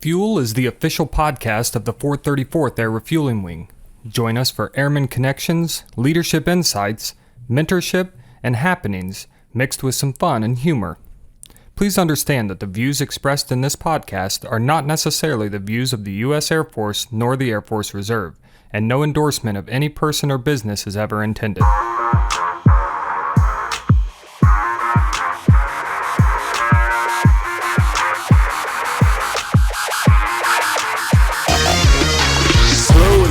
Fuel is the official podcast of the 434th Air Refueling Wing. Join us for airman connections, leadership insights, mentorship, and happenings mixed with some fun and humor. Please understand that the views expressed in this podcast are not necessarily the views of the U.S. Air Force nor the Air Force Reserve, and no endorsement of any person or business is ever intended.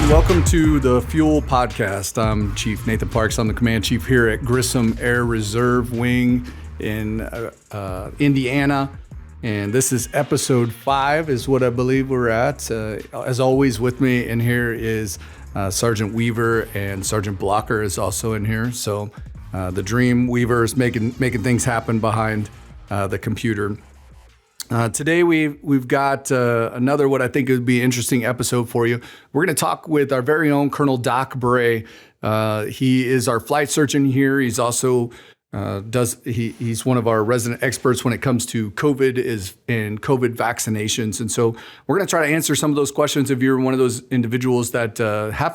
Welcome to the FUEL Podcast. I'm Chief Nathan Parks. I'm the Command Chief here at Grissom Air Reserve Wing in Indiana. And this is episode 5 is what I believe we're at. As always with me in here is Sergeant Weaver, and Sergeant Blocker is also in here. So the Dream Weaver is making things happen behind the computer. Today we've got another what I think would be an interesting episode for you. We're going to talk with our very own Colonel Doc Bray. He is our flight surgeon here. He's also he's one of our resident experts when it comes to COVID and COVID vaccinations. And so we're going to try to answer some of those questions if you're one of those individuals that have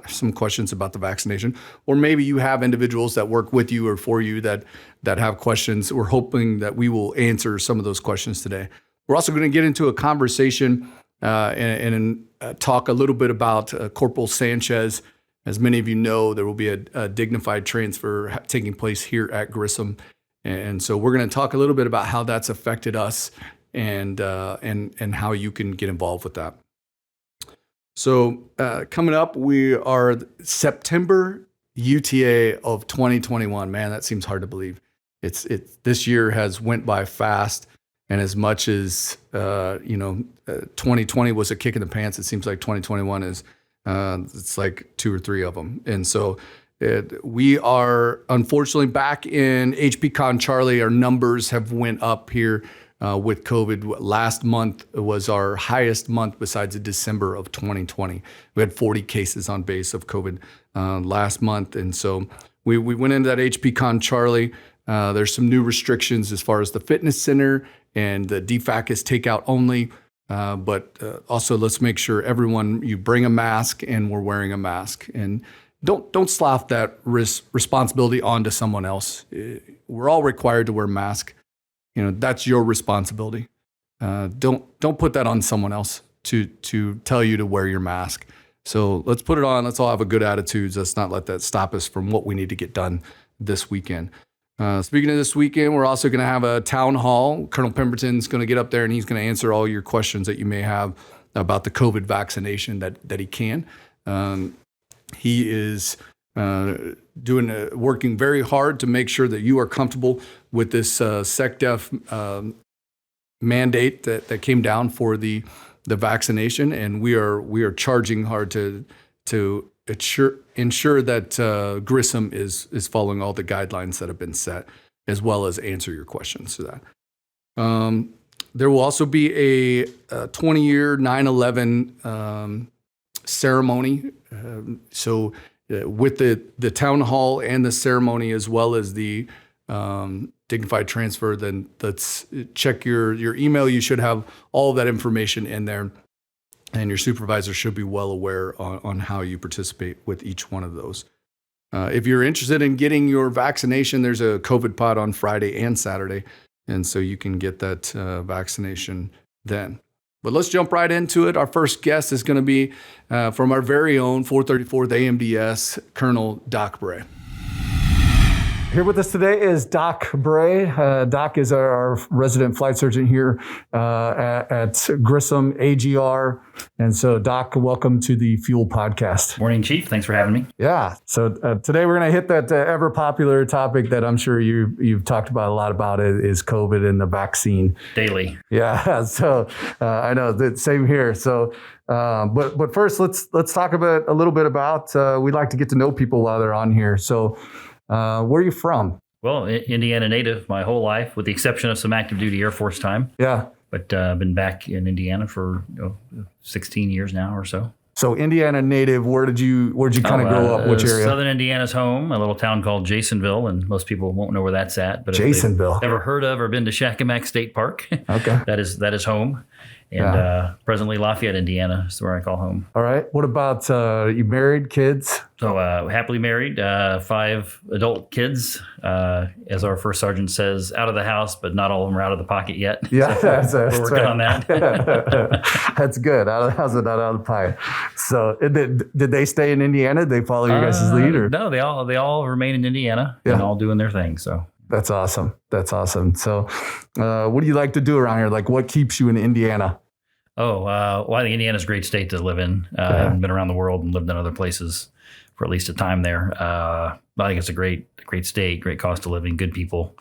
some questions about the vaccination, or maybe you have individuals that work with you or for you that have questions. We're hoping that we will answer some of those questions today. We're also going to get into a conversation and talk a little bit about Corporal Sanchez. As many of you know, there will be a dignified transfer taking place here at Grissom. And so we're going to talk a little bit about how that's affected us and how you can get involved with that. So coming up, we are September UTA of 2021. Man, that seems hard to believe. This year has went by fast. And as much as 2020 was a kick in the pants, it seems like 2021 is it's like 2 or 3 of them. And so we are unfortunately back in HPCon Charlie. Our numbers have went up here with COVID. Last month was our highest month besides December of 2020. We had 40 cases on base of COVID last month. And so we went into that HPCon Charlie. There's some new restrictions as far as the fitness center, and the DFAC is takeout only. But also let's make sure everyone, you bring a mask and we're wearing a mask, and don't slough that responsibility onto someone else. We're all required to wear a mask. That's your responsibility. Don't put that on someone else to tell you to wear your mask. So let's put it on. Let's all have a good attitude. Let's not let that stop us from what we need to get done this weekend. Speaking of this weekend, we're also going to have a town hall. Colonel Pemberton's going to get up there and he's going to answer all your questions that you may have about the COVID vaccination that he can. He is working very hard to make sure that you are comfortable with this SecDef mandate that came down for the vaccination, and we are charging hard to ensure that Grissom is following all the guidelines that have been set, as well as answer your questions to that. There will also be a 20-year 9/11 ceremony. So with the town hall and the ceremony, as well as the dignified transfer, then let's check your email. You should have all of that information in there. And your supervisor should be well aware on how you participate with each one of those. If you're interested in getting your vaccination, there's a COVID pod on Friday and Saturday. And so you can get that vaccination then. But let's jump right into it. Our first guest is going to be from our very own 434th AMDS, Colonel Doc Bray. Here with us today is Doc Bray. Doc is our resident flight surgeon here at Grissom AGR. And so, Doc, welcome to the FUEL Podcast. Morning, Chief. Thanks for having me. Yeah. So today we're going to hit that ever popular topic that I'm sure you've talked about a lot about is COVID and the vaccine. Daily. Yeah. So I know that same here. So, but first, let's talk about a little bit about. We'd like to get to know people while they're on here. So. Where are you from? Well, Indiana native my whole life, with the exception of some active duty Air Force time. Yeah. But I've been back in Indiana for 16 years now or so. So Indiana native, where'd you kind of grow up? Which area? Southern Indiana's home, a little town called Jasonville, and most people won't know where that's at. But Jasonville. If they've ever heard of or been to Shakamak State Park, okay, that is home. And presently Lafayette, Indiana is where I call home. All right. What about you married, kids? So happily married, 5 adult kids. As our first sergeant says, out of the house, but not all of them are out of the pocket yet. Yeah, so we're working on that. That's good. Out of the house and not out of the pocket. So did they stay in Indiana? Did they follow your guys' lead? Or? No, they all remain in Indiana and all doing their thing. So that's awesome. That's awesome. So what do you like to do around here? Like what keeps you in Indiana? Well, I think Indiana's a great state to live in. I've been around the world and lived in other places for at least a time there. I think it's a great state, great cost of living, good people,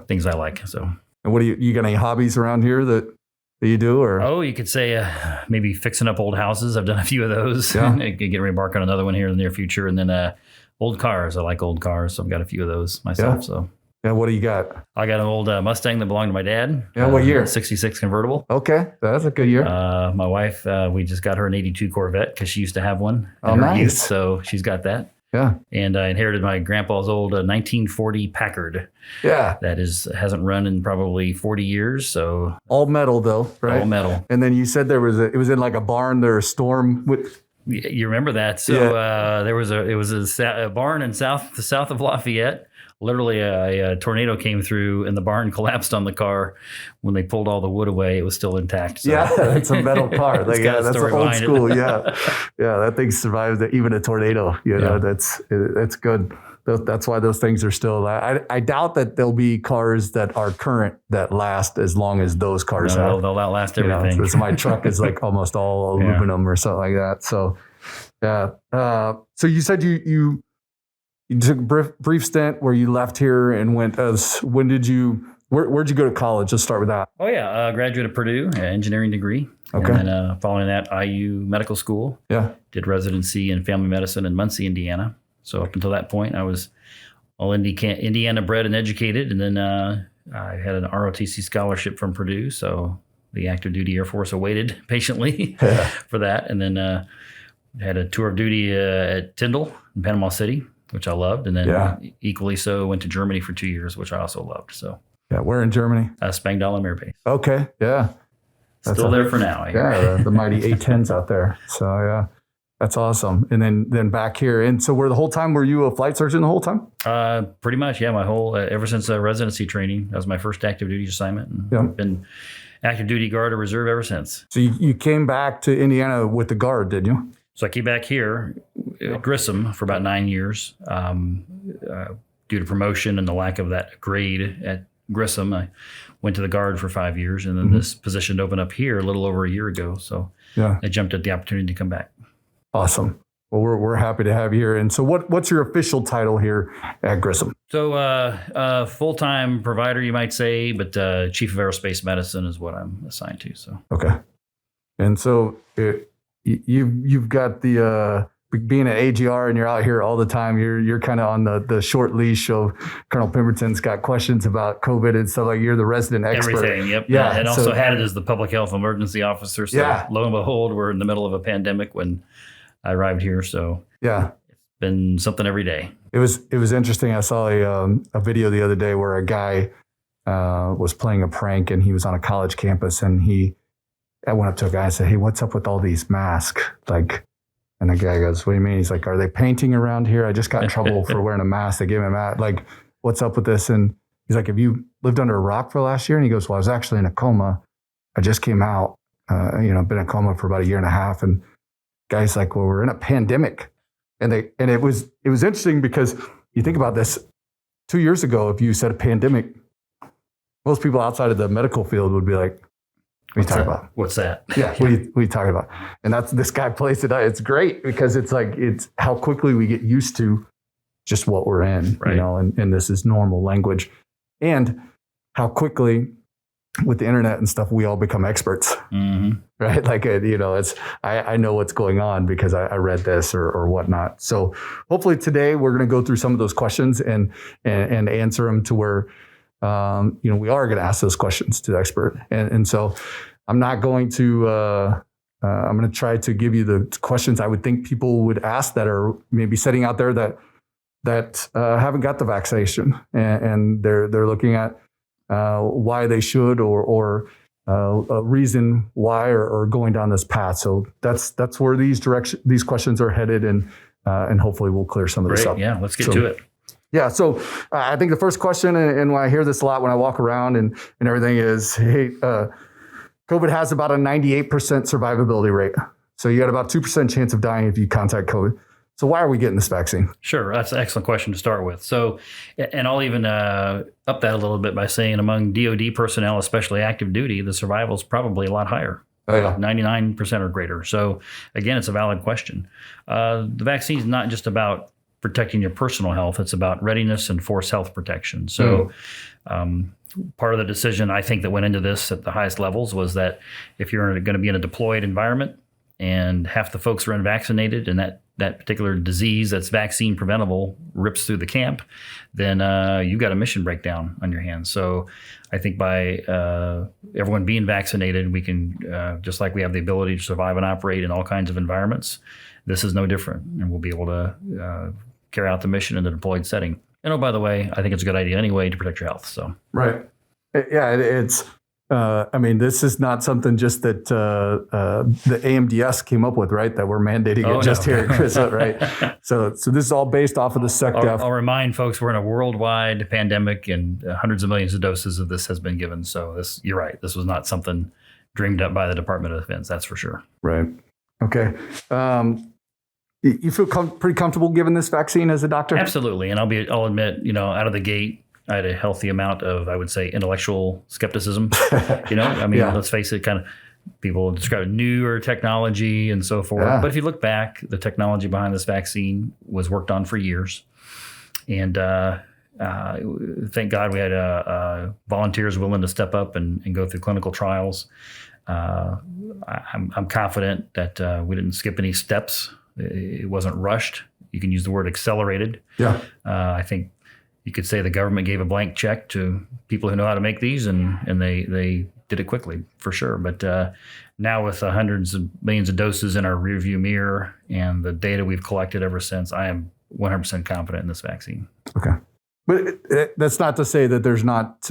things I like. So, and what do you got any hobbies around here that you do? Or you could say maybe fixing up old houses. I've done a few of those. Yeah. I could get ready to embark on another one here in the near future. And then old cars. I like old cars, so I've got a few of those myself. Yeah. So. Yeah, what do you got? I got an old Mustang that belonged to my dad. Yeah, what year? 66 convertible. Okay, that's a good year. My wife, we just got her an 82 Corvette because she used to have one. Oh, in her nice. youth, so she's got that. Yeah. And I inherited my grandpa's old 1940 Packard. Yeah. That hasn't run in probably 40 years. So all metal though, right? All metal. And then you said it was in like a barn. There was a storm with. You remember that? So there was a barn in south of Lafayette. Literally, a tornado came through and the barn collapsed on the car. When they pulled all the wood away, it was still intact. So. Yeah, it's a metal car. That's old school. Yeah, that thing survived even a tornado. That's good. That's why those things are still. I doubt that there'll be cars that are current that last as long as those cars have. They'll outlast everything. So my truck is like almost all aluminum or something like that. So, yeah. So you said you took a brief stint where you left here and went where'd you go to college? Let's start with that. Oh yeah. Graduate of Purdue, engineering degree. Okay. And then following that, IU Medical School. Yeah. Did residency in family medicine in Muncie, Indiana. So up until that point, I was all Indiana bred and educated. And then I had an ROTC scholarship from Purdue. So the active duty Air Force awaited patiently for that. And then had a tour of duty at Tyndall in Panama City, which I loved. And then equally so went to Germany for 2 years, which I also loved. So where in Germany? Spangdahlem Air Base. Okay. Yeah. Still there for now. The mighty A-10s out there. So yeah, that's awesome. And then back here. And so were you a flight surgeon the whole time? Pretty much. Yeah. My whole, ever since residency training, that was my first active duty assignment. And been active duty guard or reserve ever since. So you came back to Indiana with the guard, did you? So I came back here at Grissom for about 9 years due to promotion and the lack of that grade at Grissom. I went to the Guard for 5 years, and then this position opened up here a little over a year ago. So I jumped at the opportunity to come back. Awesome. Well, we're happy to have you here. And so what's your official title here at Grissom? So full-time provider, you might say, but Chief of Aerospace Medicine is what I'm assigned to. So okay. And so you've got the being an AGR and you're out here all the time. You're kind of on the short leash of Colonel Pemberton's got questions about COVID and stuff. Like you're the resident expert. Everything. Yep. Yeah. And also had it as the public health emergency officer. So lo and behold, we're in the middle of a pandemic when I arrived here. So it's been something every day. It was interesting. I saw a video the other day where a guy was playing a prank and he was on a college campus and I went up to a guy and said, "Hey, what's up with all these masks?" And the guy goes, "What do you mean?" He's like, "Are they painting around here? I just got in trouble for wearing a mask. They gave me a mask. Like, what's up with this?" And he's like, "Have you lived under a rock for last year?" And he goes, "Well, I was actually in a coma. I just came out, been in a coma for about a year and a half." And guy's like, "Well, we're in a pandemic." And it was interesting because you think about this 2 years ago, if you said a pandemic, most people outside of the medical field would be like, "What are you talking about? What's that?" Yeah, what are you talking about? And this guy plays it out. It's great because it's how quickly we get used to just what we're in, right. And this is normal language. And how quickly with the internet and stuff, we all become experts, right? Like, I know what's going on because I read this or whatnot. So hopefully today we're going to go through some of those questions and answer them to where, we are going to ask those questions to the expert. And so I'm not going to, I'm going to try to give you the questions I would think people would ask that are maybe sitting out there that haven't got the vaccination and they're looking at why they should or a reason why or going down this path. So that's where these questions are headed, and hopefully we'll clear some of this up. Yeah, let's get to it. Yeah, so I think the first question, and I hear this a lot when I walk around and everything, is, hey, COVID has about a 98% survivability rate. So you got about 2% chance of dying if you contact COVID. So why are we getting this vaccine? Sure, that's an excellent question to start with. So, and I'll even up that a little bit by saying among DoD personnel, especially active duty, the survival is probably a lot higher. 99% or greater. So again, it's a valid question. The vaccine is not just about protecting your personal health. It's about readiness and force health protection. So part of the decision I think that went into this at the highest levels was that if you're going to be in a deployed environment and half the folks are unvaccinated and that particular disease that's vaccine preventable rips through the camp, then you've got a mission breakdown on your hands. So I think by everyone being vaccinated, we can, just like we have the ability to survive and operate in all kinds of environments, this is no different. And we'll be able to carry out the mission in the deployed setting. And oh, by the way, I think it's a good idea anyway to protect your health. So right. Yeah, it's, I mean, this is not something just that the AMDS came up with, right? That we're mandating it just here at CRISA, right? So this is all based off of the SecDef. I'll remind folks we're in a worldwide pandemic and hundreds of millions of doses of this has been given. So you're right. This was not something dreamed up by the Department of Defense, that's for sure. Right. Okay. You feel pretty comfortable giving this vaccine as a doctor? Absolutely. And I'll admit, out of the gate, I had a healthy amount of, I would say, intellectual skepticism. Let's face it, kind of people describe newer technology and so forth. Yeah. But if you look back, the technology behind this vaccine was worked on for years. And thank God we had volunteers willing to step up and go through clinical trials. I'm confident that we didn't skip any steps. It wasn't rushed. You can use the word accelerated. Yeah. I think you could say the government gave a blank check to people who know how to make these, and they did it quickly, for sure. But now with hundreds of millions of doses in our rearview mirror and the data we've collected ever since, I am 100% confident in this vaccine. Okay. But that's not to say that there's not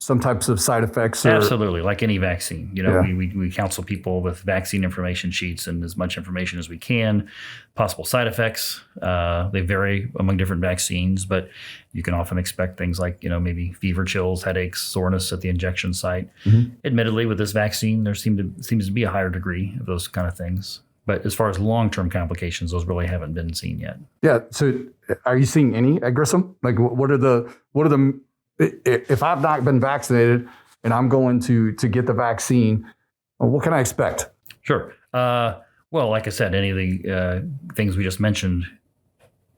some types of side effects. Absolutely, like any vaccine. We counsel people with vaccine information sheets and as much information as we can. Possible side effects, they vary among different vaccines, but you can often expect things like, maybe fever, chills, headaches, soreness at the injection site. Mm-hmm. Admittedly, with this vaccine, there seems to be a higher degree of those kind of things. But as far as long-term complications, those really haven't been seen yet. Yeah. So are you seeing any at Grissom? Like what are the if I've not been vaccinated and I'm going to get the vaccine, what can I expect? Sure. Well, like I said, any of the things we just mentioned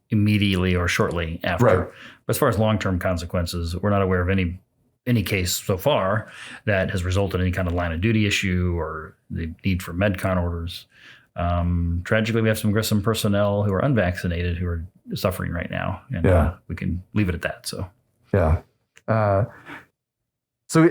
immediately or shortly after. Right. But as far as long-term consequences, we're not aware of any case so far that has resulted in any kind of line of duty issue or the need for MedCon orders. Tragically, we have some Grissom personnel who are unvaccinated who are suffering right now, and we can leave it at that. So, yeah. So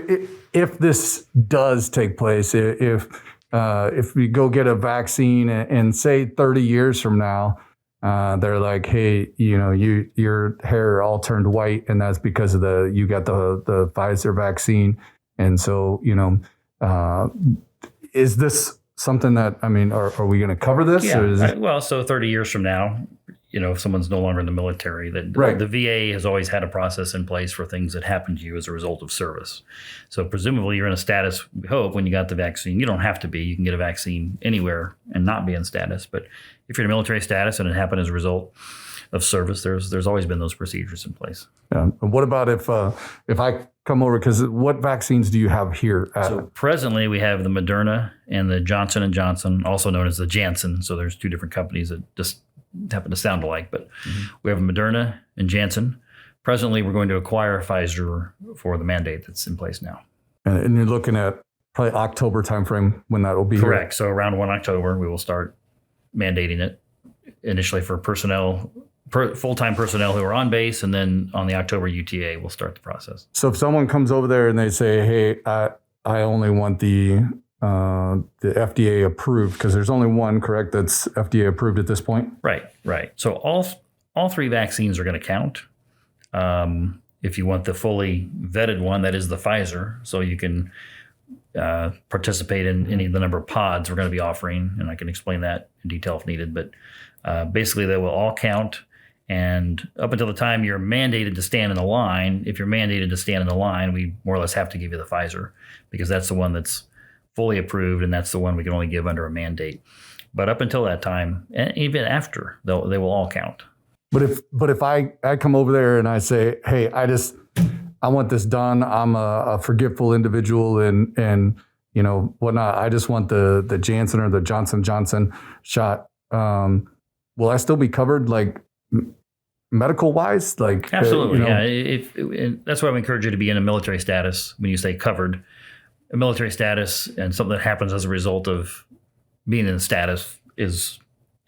if this does take place, if we go get a vaccine and say 30 years from now, they're like, hey, your hair all turned white, and that's because of you got the Pfizer vaccine, and so is this something that are we going to cover this? Yeah. Well, so 30 years from now, if someone's no longer in the military, the VA has always had a process in place for things that happen to you as a result of service. So presumably you're in a status, we hope, when you got the vaccine. You don't have to be. You can get a vaccine anywhere and not be in status. But if you're in a military status and it happened as a result of service, there's always been those procedures in place. Yeah. And what about if I come over, because what vaccines do you have here? So presently we have the Moderna and the Johnson & Johnson, also known as the Janssen. So there's two different companies that just happen to sound alike, but we have Moderna and Janssen. Presently, we're going to acquire Pfizer for the mandate that's in place now. And you're looking at probably October timeframe when that will be correct. Here. So around 1 October, we will start mandating it initially for full-time personnel who are on base, and then on the October UTA, we'll start the process. So if someone comes over there and they say, hey, I only want the FDA approved, because there's only one, correct, that's FDA approved at this point? Right. So all three vaccines are going to count. If you want the fully vetted one, that is the Pfizer. So you can participate in any of the number of pods we're going to be offering, and I can explain that in detail if needed. But basically, they will all count. And up until the time you're mandated to stand in the line, if you're mandated to stand in the line, we more or less have to give you the Pfizer because that's the one that's fully approved, and that's the one we can only give under a mandate. But up until that time, and even after, they will all count. But if I come over there and I say, hey, I want this done. I'm a forgetful individual and whatnot. I just want the Janssen or the Johnson & Johnson shot. Will I still be covered like medical wise? Like absolutely. Yeah. That's why we encourage you to be in a military status when you say covered. A military status and something that happens as a result of being in the status is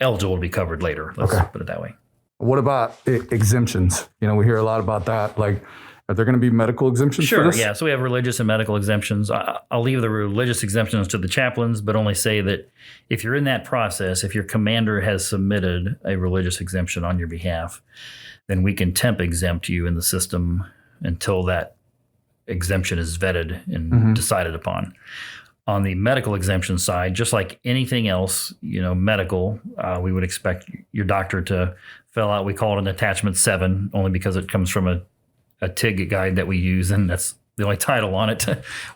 eligible to be covered later. Let's put it that way. What about exemptions? We hear a lot about that. Like, are there going to be medical exemptions for this? Yeah. So we have religious and medical exemptions. I'll leave the religious exemptions to the chaplains, but only say that if you're in that process, if your commander has submitted a religious exemption on your behalf, then we can temp exempt you in the system until that exemption is vetted and decided upon. On the medical exemption side, just like anything else, medical, we would expect your doctor to fill out. We call it an attachment 7, only because it comes from a TIG guide that we use, and that's the only title on it.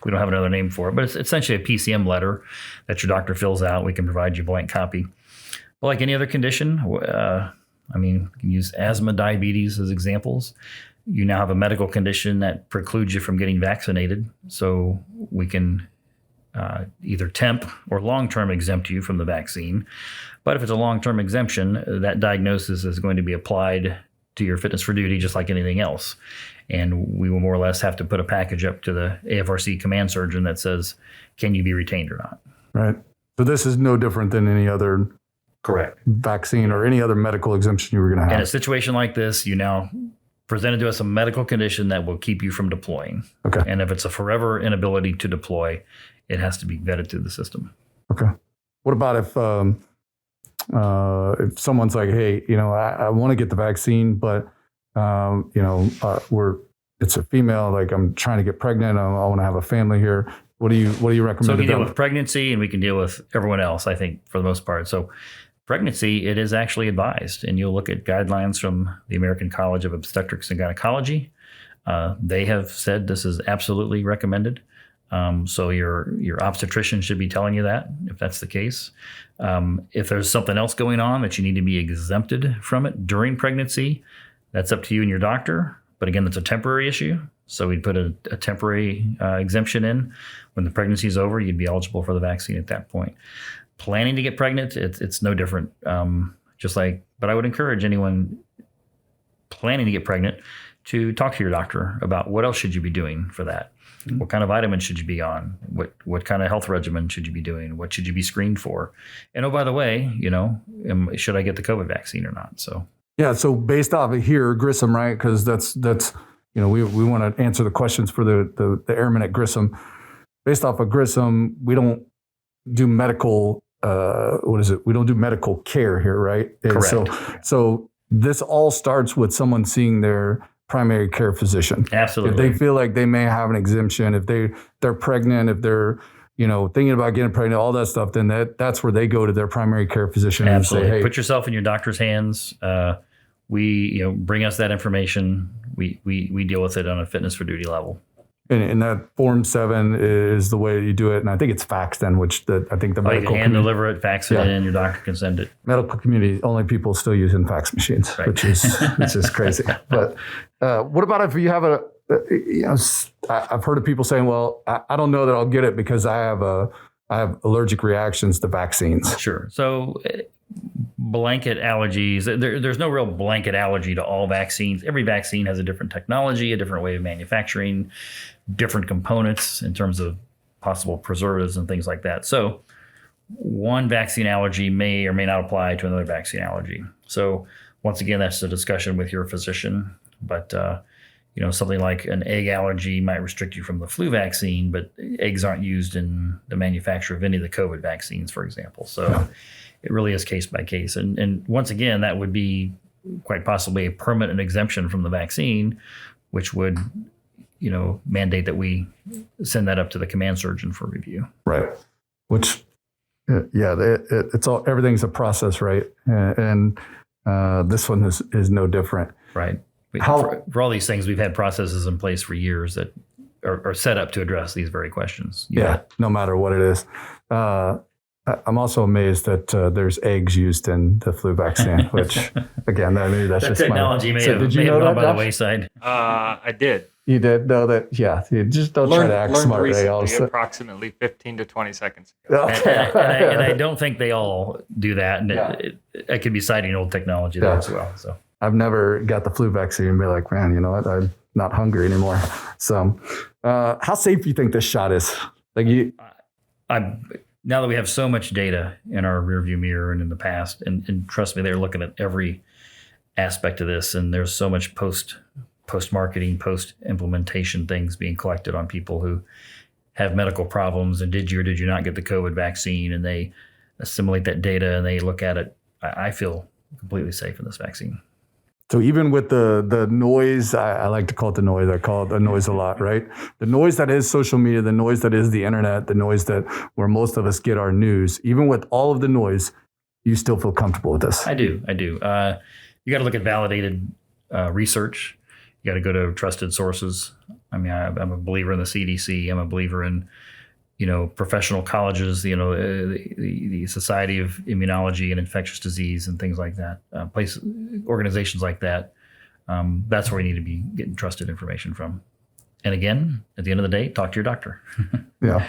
We don't have another name for it, but it's essentially a PCM letter that your doctor fills out. We can provide you a blank copy. But like any other condition, you can use asthma, diabetes as examples. You now have a medical condition that precludes you from getting vaccinated, so we can either temp or long-term exempt you from the vaccine. But if it's a long-term exemption, that diagnosis is going to be applied to your fitness for duty just like anything else. And we will more or less have to put a package up to the AFRC command surgeon that says, can you be retained or not? Right. So this is no different than any other correct vaccine or any other medical exemption you were going to have. In a situation like this, you now presented to us a medical condition that will keep you from deploying. Okay. And if it's a forever inability to deploy, it has to be vetted through the system. Okay. What about if someone's like, hey, I want to get the vaccine, but it's a female, like I'm trying to get pregnant. I want to have a family here. What do you recommend? So we can deal with pregnancy and we can deal with everyone else, I think, for the most part. So pregnancy, it is actually advised, and you'll look at guidelines from the American College of Obstetrics and Gynecology. They have said this is absolutely recommended. So your obstetrician should be telling you that, if that's the case. If there's something else going on that you need to be exempted from it during pregnancy, that's up to you and your doctor. But again, that's a temporary issue. So we'd put a temporary exemption in. When the pregnancy is over, you'd be eligible for the vaccine at that point. Planning to get pregnant, it's no different. But I would encourage anyone planning to get pregnant to talk to your doctor about what else should you be doing for that. Mm-hmm. What kind of vitamins should you be on? What kind of health regimen should you be doing? What should you be screened for? And oh, by the way, should I get the COVID vaccine or not? So yeah. So based off of here, Grissom, right? Because that's we want to answer the questions for the airmen at Grissom. Based off of Grissom, we don't do medical. We don't do medical care here, right? Correct. So this all starts with someone seeing their primary care physician. Absolutely. If they feel like they may have an exemption, if they're pregnant, if they're thinking about getting pregnant, all that stuff, then that's where they go to their primary care physician. Absolutely. And say, hey, put yourself in your doctor's hands. We bring us that information. We deal with it on a fitness for duty level. And that Form 7 is the way you do it. And I think it's faxed then, I think the medical you can hand deliver it, fax it in, your doctor can send it. Medical community, only people still using fax machines, right. which is crazy. But what about if you have I've heard of people saying, well, I don't know that I'll get it because I have allergic reactions to vaccines. Sure. So blanket allergies, there's no real blanket allergy to all vaccines. Every vaccine has a different technology, a different way of manufacturing, different components in terms of possible preservatives and things like that. So one vaccine allergy may or may not apply to another vaccine allergy. So once again, that's a discussion with your physician. But something like an egg allergy might restrict you from the flu vaccine, but eggs aren't used in the manufacture of any of the COVID vaccines, for example. So it really is case by case. And once again, that would be quite possibly a permanent exemption from the vaccine, which would mandate that we send that up to the command surgeon for review. Right. Which, it's all, everything's a process, right? And this one is no different. Right. For all these things, we've had processes in place for years that are set up to address these very questions. No matter what it is. I'm also amazed that there's eggs used in the flu vaccine, which, again, maybe that's just technology may have gone by the wayside. I did. You did know that? Yeah. You just don't try to act smart. Recently, approximately 15 to 20 seconds ago. Okay. And I don't think they all do that. And it could be citing old technology there as well. So I've never got the flu vaccine and be like, man, you know what? I'm not hungry anymore. So how safe do you think this shot is? Now that we have so much data in our rearview mirror and in the past, and trust me, they're looking at every aspect of this, and there's so much post-marketing, post-implementation things being collected on people who have medical problems, and did you or did you not get the COVID vaccine, and they assimilate that data and they look at it. I feel completely safe in this vaccine. So even with the noise, I like to call it the noise. I call it the noise a lot, right? The noise that is social media, the noise that is the internet, the noise that where most of us get our news. Even with all of the noise, you still feel comfortable with this. I do. You got to look at validated research. You got to go to trusted sources. I mean, I'm a believer in the CDC. I'm a believer in professional colleges, the Society of Immunology and Infectious Disease and things like that, organizations like that. That's where you need to be getting trusted information from. And again, at the end of the day, talk to your doctor. Yeah.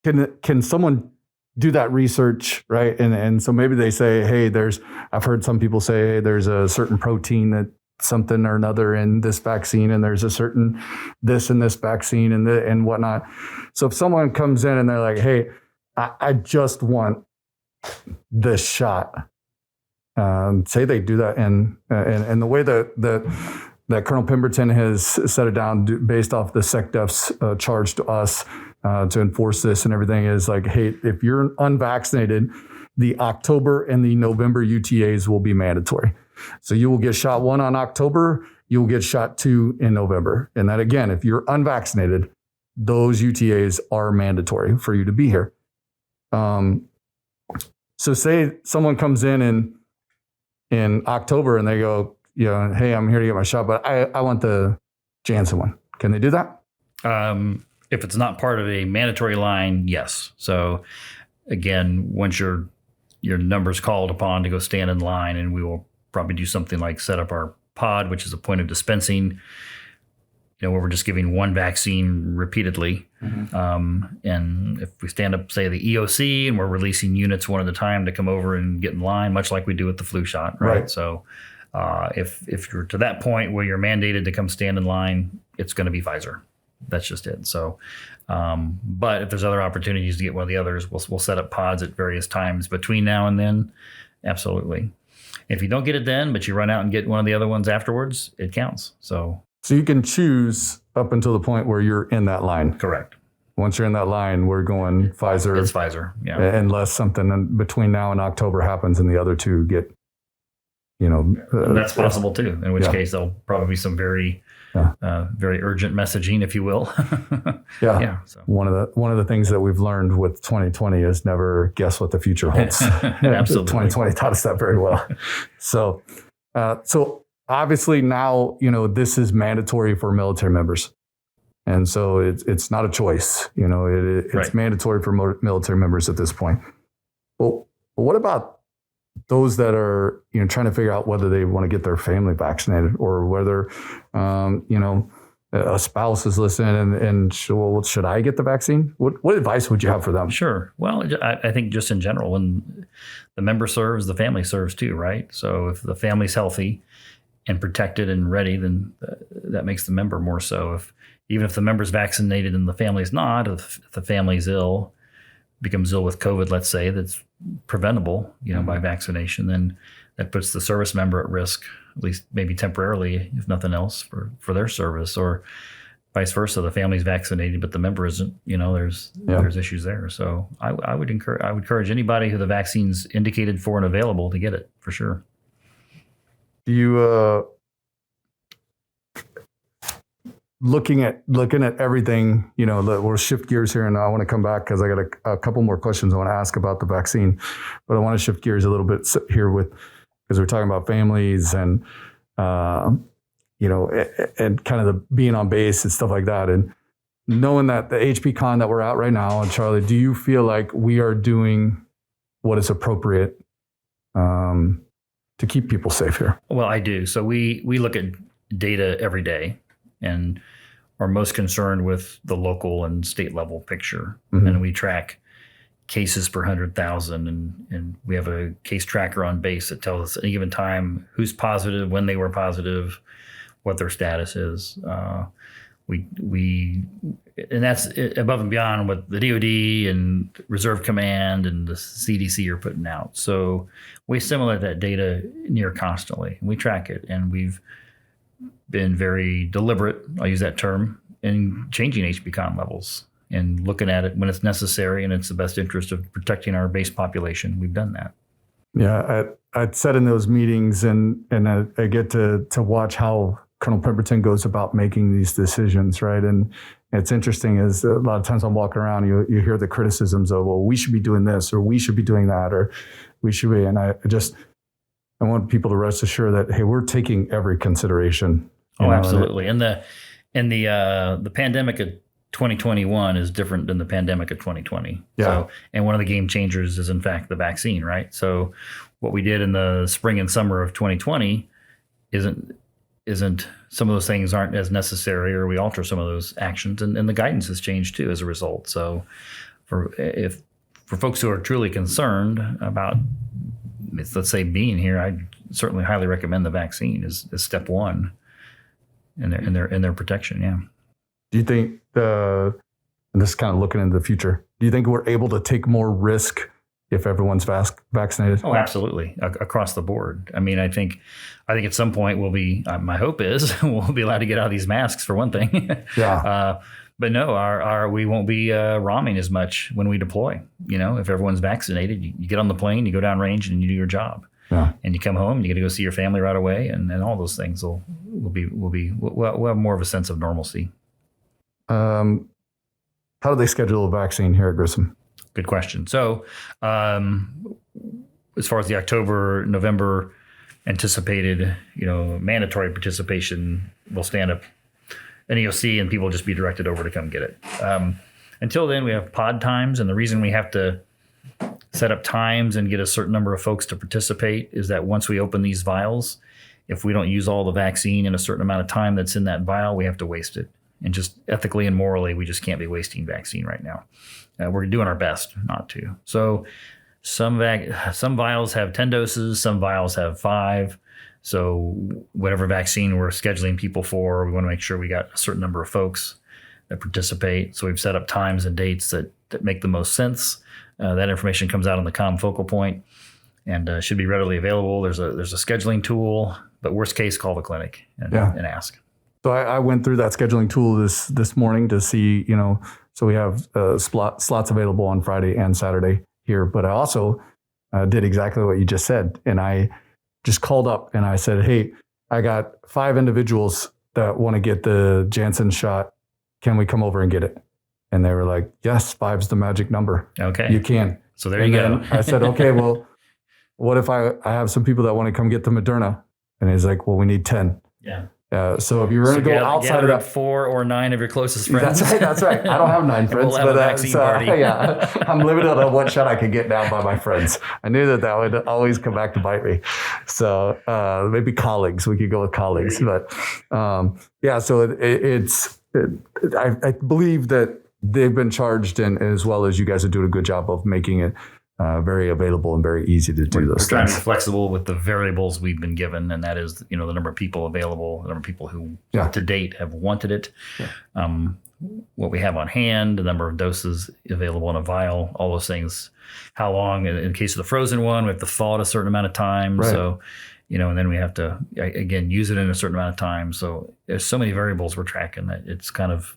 Can someone do that research, right? And so maybe they say, hey, I've heard some people say, hey, there's a certain protein that something or another in this vaccine, and there's a certain this in this vaccine and whatnot. So if someone comes in and they're like, hey, I just want this shot, say they do that, and the way that Colonel Pemberton has set it down based off the SecDef's charge to us to enforce this and everything is like, hey, if you're unvaccinated, the October and the November UTAs will be mandatory. So you will get shot 1 on October, you will get shot 2 in November. And that, again, if you're unvaccinated, those UTAs are mandatory for you to be here. So say someone comes in October and they go, hey, I'm here to get my shot, but I want the Janssen one. Can they do that? If it's not part of a mandatory line, yes. So again, once your number's called upon to go stand in line, and we will probably do something like set up our pod, which is a point of dispensing, where we're just giving one vaccine repeatedly. Mm-hmm. And if we stand up, say, the EOC, and we're releasing units one at a time to come over and get in line, much like we do with the flu shot, right? So if you're to that point where you're mandated to come stand in line, it's going to be Pfizer. That's just it. So, but if there's other opportunities to get one of the others, we'll set up pods at various times between now and then. Absolutely. If you don't get it then, but you run out and get one of the other ones afterwards, it counts. So you can choose up until the point where you're in that line. Correct. Once you're in that line, we're going Pfizer. It's Pfizer, yeah. Unless something between now and October happens and the other two get, that's possible too, in which case there'll probably be some very urgent messaging, if you will. So. One of the things that we've learned with 2020 is never guess what the future holds. Absolutely. 2020 taught us that very well. So obviously now, this is mandatory for military members. And so it's not a choice, it's mandatory for military members at this point. Well, what about those that are, trying to figure out whether they want to get their family vaccinated, or whether, a spouse is listening and should I get the vaccine? What advice would you have for them? Sure. Well, I think just in general, when the member serves, the family serves too, right? So if the family's healthy and protected and ready, then that makes the member more so. Even if the member's vaccinated and the family's not, if the family's ill, becomes ill with COVID, let's say, that's preventable, by vaccination, then that puts the service member at risk, at least maybe temporarily, if nothing else, for their service, or vice versa. The family's vaccinated, but the member isn't. There's issues there. So I would encourage anybody who the vaccine's indicated for and available to get it for sure. Do you looking at everything, we'll shift gears here, and I want to come back because I got a couple more questions I want to ask about the vaccine, but I want to shift gears a little bit here because we're talking about families and, and kind of the being on base and stuff like that. And knowing that the HP Con that we're at right now, and Charlie, do you feel like we are doing what is appropriate to keep people safe here? Well, I do. So we look at data every day and are most concerned with the local and state level picture. Mm-hmm. And we track cases per 100,000, and we have a case tracker on base that tells us at any given time who's positive, when they were positive, what their status is. And that's above and beyond what the DoD and Reserve Command and the CDC are putting out. So we assimilate that data near constantly. We track it, and we've been very deliberate, I'll use that term, in changing HB-Con levels and looking at it when it's necessary and it's the best interest of protecting our base population. We've done that. Yeah, I'd sat in those meetings and I get to watch how Colonel Pemberton goes about making these decisions, right? And it's interesting is a lot of times I'm walking around, you hear the criticisms of, well, we should be doing this, or we should be doing that, or we should be. And I want people to rest assured that, hey, we're taking every consideration. Oh, absolutely. And the pandemic of 2021 is different than the pandemic of 2020. Yeah. So, and one of the game changers is in fact the vaccine, right? So what we did in the spring and summer of 2020 isn't some of those things aren't as necessary, or we alter some of those actions, and the guidance has changed too as a result. So for folks who are truly concerned about, let's say, being here, I certainly highly recommend the vaccine as step one in their protection. Yeah. Do you think and this is kind of looking into the future, do you think we're able to take more risk if everyone's vaccinated? Oh, absolutely. Across the board. I mean, I think at some point we'll be, my hope is we'll be allowed to get out of these masks for one thing. Yeah. But no, we won't be ROMing as much when we deploy. If everyone's vaccinated, you get on the plane, you go down range, and you do your job. Yeah. And you come home, you get to go see your family right away, and all those things we'll have more of a sense of normalcy. How do they schedule a vaccine here at Grissom? Good question. So, as far as the October, November anticipated, mandatory participation, we'll stand up an EOC and people will just be directed over to come get it. Until then, we have pod times, and the reason we have to set up times and get a certain number of folks to participate is that once we open these vials, if we don't use all the vaccine in a certain amount of time that's in that vial, we have to waste it. And just ethically and morally, we just can't be wasting vaccine right now. We're doing our best not to. So some vials have 10 doses, some vials have 5. So whatever vaccine we're scheduling people for, we want to make sure we got a certain number of folks that participate. So we've set up times and dates that make the most sense. That information comes out on the comm focal point and should be readily available. There's a scheduling tool, but worst case, call the clinic and ask. So I went through that scheduling tool this morning to see, so we have slots available on Friday and Saturday here. But I also did exactly what you just said. And I just called up and I said, hey, I got 5 individuals that want to get the Janssen shot. Can we come over and get it? And they were like, yes, 5's the magic number. Okay. You can. So there you go. I said, okay, well, what if I have some people that want to come get the Moderna? And he's like, well, we need 10. Yeah. So if you're going to go outside of that, 4 or 9 of your closest friends. That's right. I don't have 9 friends, we'll have a vaccine party. Yeah, I'm limited on what shot I can get down by my friends. I knew that would always come back to bite me. So maybe colleagues. We could go with colleagues, but So I believe that they've been charged, and as well as you guys are doing a good job of making it very available and very easy to do those things. We're trying to be flexible with the variables we've been given, and that is, the number of people available, the number of people who to date have wanted it, what we have on hand, the number of doses available in a vial, all those things, how long, in case of the frozen one, we have to thaw it a certain amount of time. Right. So, and then we have to, again, use it in a certain amount of time. So there's so many variables we're tracking that it's kind of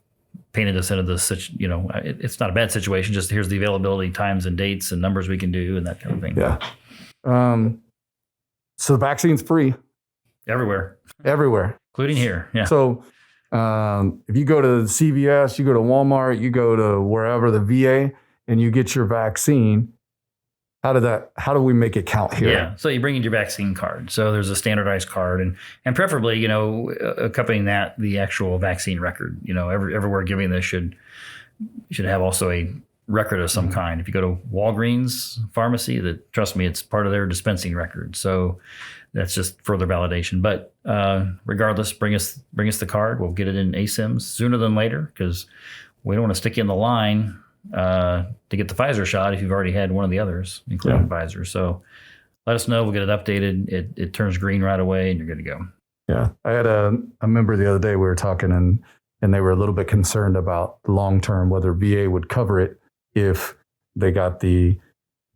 painted us into this, it's not a bad situation. Just here's the availability, times and dates and numbers we can do and that kind of thing. Yeah. So the vaccine's free. Everywhere. Including here. Yeah. So If you go to CVS, you go to Walmart, you go to wherever, the VA, and you get your vaccine, how do we make it count here? Yeah. So you bring in your vaccine card. So there's a standardized card, and preferably, accompanying that, the actual vaccine record. Everywhere giving this should have also a record of some kind. If you go to Walgreens pharmacy, trust me, it's part of their dispensing record. So that's just further validation. But regardless, bring us the card. We'll get it in ASIMs sooner than later, because we don't want to stick you in the line to get the Pfizer shot if you've already had one of the others, including Pfizer. So let us know. We'll get it updated. It turns green right away, and you're good to go. Yeah. I had a member the other day, we were talking, and they were a little bit concerned about long-term, whether VA would cover it if they got the,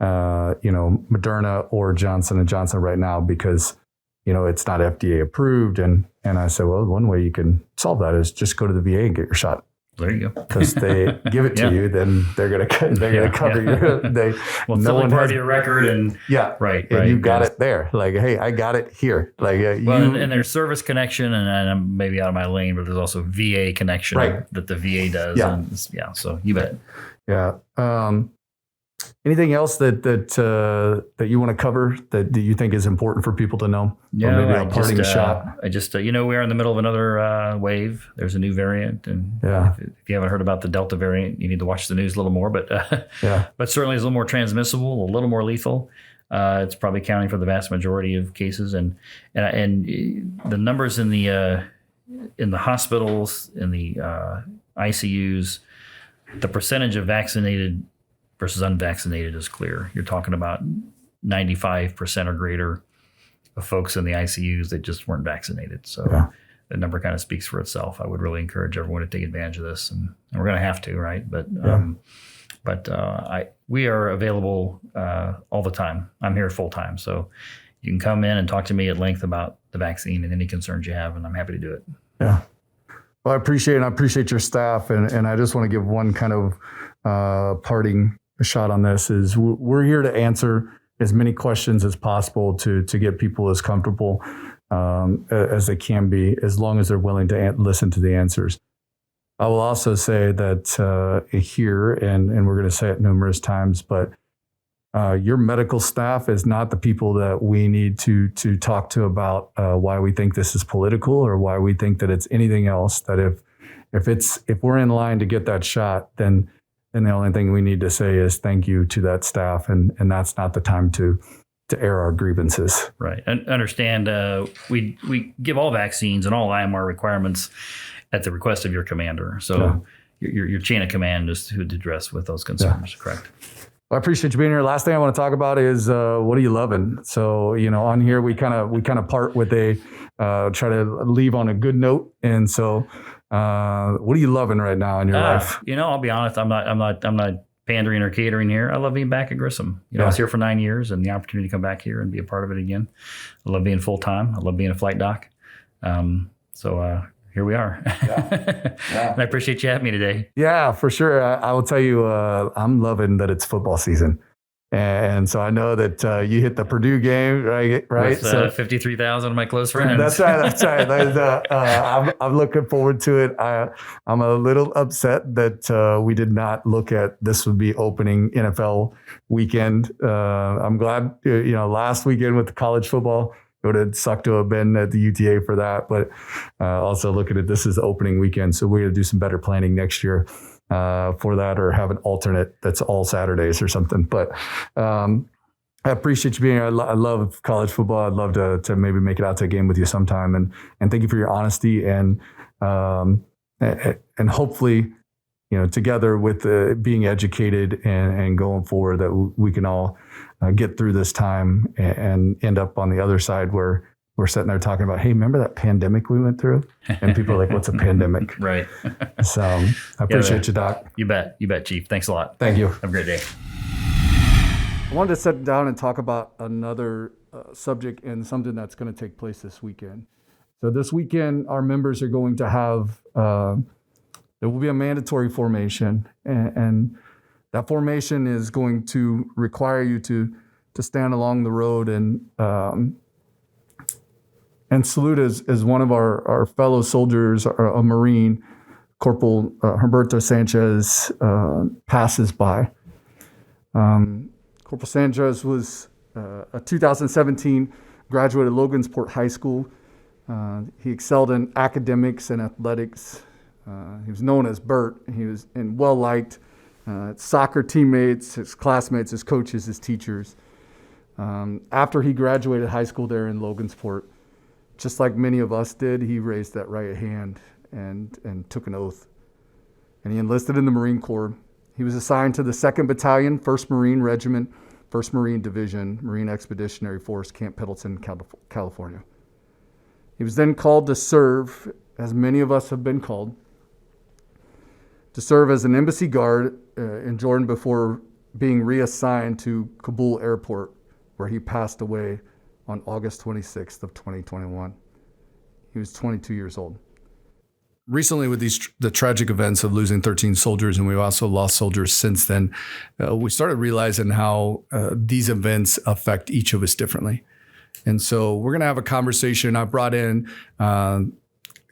Moderna or Johnson & Johnson right now, because, it's not FDA approved. And I said, well, one way you can solve that is just go to the VA and get your shot. There you go. Because they give it to you, then they're gonna cover your. No one has your record, and right, and you got it there. Like, hey, I got it here. Like, and there's service connection, and I'm maybe out of my lane, but there's also VA connection that the VA does. Yeah, and so you bet. Yeah. Anything else that you want to cover that you think is important for people to know? Yeah, or maybe a parting shot. I just, we're in the middle of another wave. There's a new variant, and if you haven't heard about the Delta variant, you need to watch the news a little more. But but certainly it's a little more transmissible, a little more lethal. It's probably accounting for the vast majority of cases, and the numbers in the hospitals, in the ICUs, the percentage of vaccinated versus unvaccinated is clear. You're talking about 95% or greater of folks in the ICUs that just weren't vaccinated. So the number kind of speaks for itself. I would really encourage everyone to take advantage of this, and we're going to have to, right? But we are available all the time. I'm here full time, so you can come in and talk to me at length about the vaccine and any concerns you have, and I'm happy to do it. Yeah. Well, I appreciate your staff, and I just want to give one kind of parting shot on this. Is we're here to answer as many questions as possible to get people as comfortable as they can be, as long as they're willing to listen to the answers. I will also say that here, and we're going to say it numerous times, but your medical staff is not the people that we need to talk to about why we think this is political or why we think that it's anything else. That if we're in line to get that shot, then the only thing we need to say is thank you to that staff, and that's not the time to air our grievances. Right. And understand we give all vaccines and all IMR requirements at the request of your commander. So your chain of command is who to address with those concerns. Correct. Well, I appreciate you being here. Last thing I want to talk about is what are you loving? So, on here we kind of part with a try to leave on a good note. And so what are you loving right now in your life? I'll be honest, I'm not pandering or catering here. I love being back at Grissom. I was here for 9 years, and the opportunity to come back here and be a part of it again. I love being full time. I love being a flight doc. So here we are. And I appreciate you having me today. Yeah, for sure. I will tell you, I'm loving that it's football season. And so I know that you hit the Purdue game, right? With, so 53,000 of my close friends. That's right. I'm looking forward to it. I'm a little upset that we did not look at this would be opening NFL weekend. I'm glad, last weekend with the college football, it would have sucked to have been at the UTA for that. But also looking at this as opening weekend. So we're going to do some better planning next year for that, or have an alternate that's all Saturdays or something. But I appreciate you being here. I love college football. I'd love to maybe make it out to a game with you sometime. And thank you for your honesty and hopefully, together with being educated and going forward, that we can all get through this time and end up on the other side where we're sitting there talking about, hey, remember that pandemic we went through? And people are like, what's a pandemic? Right. So I appreciate you, Doc. You bet, Chief. Thanks a lot. Thank you. Have a great day. I wanted to sit down and talk about another subject and something that's going to take place this weekend. So this weekend, our members are going to have, there will be a mandatory formation, and that formation is going to require you to stand along the road and and salute as one of our fellow soldiers, a Marine, Corporal Humberto Sanchez, passes by. Corporal Sanchez was a 2017 graduate of Logansport High School. He excelled in academics and athletics. He was known as Bert. He was well-liked. Soccer teammates, his classmates, his coaches, his teachers. After he graduated high school there in Logansport, just like many of us did, he raised that right hand and took an oath. And he enlisted in the Marine Corps. He was assigned to the 2nd Battalion, 1st Marine Regiment, 1st Marine Division, Marine Expeditionary Force, Camp Pendleton, California. He was then called to serve, as many of us have been called, to serve as an embassy guard in Jordan before being reassigned to Kabul Airport, where he passed away on August 26th of 2021. He was 22 years old. Recently, with the tragic events of losing 13 soldiers, and we've also lost soldiers since then, we started realizing how these events affect each of us differently. And so we're going to have a conversation. I brought in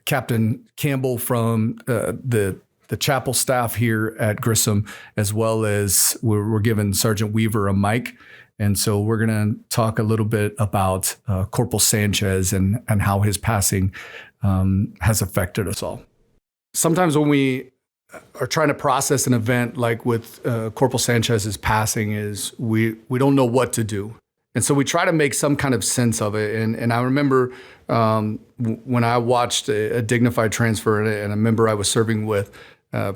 Captain Campbell from the chapel staff here at Grissom, as well as we're giving Sergeant Weaver a mic. And so we're going to talk a little bit about Corporal Sanchez and how his passing has affected us all. Sometimes when we are trying to process an event like with Corporal Sanchez's passing is we don't know what to do. And so we try to make some kind of sense of it. And I remember when I watched a dignified transfer and a member I was serving with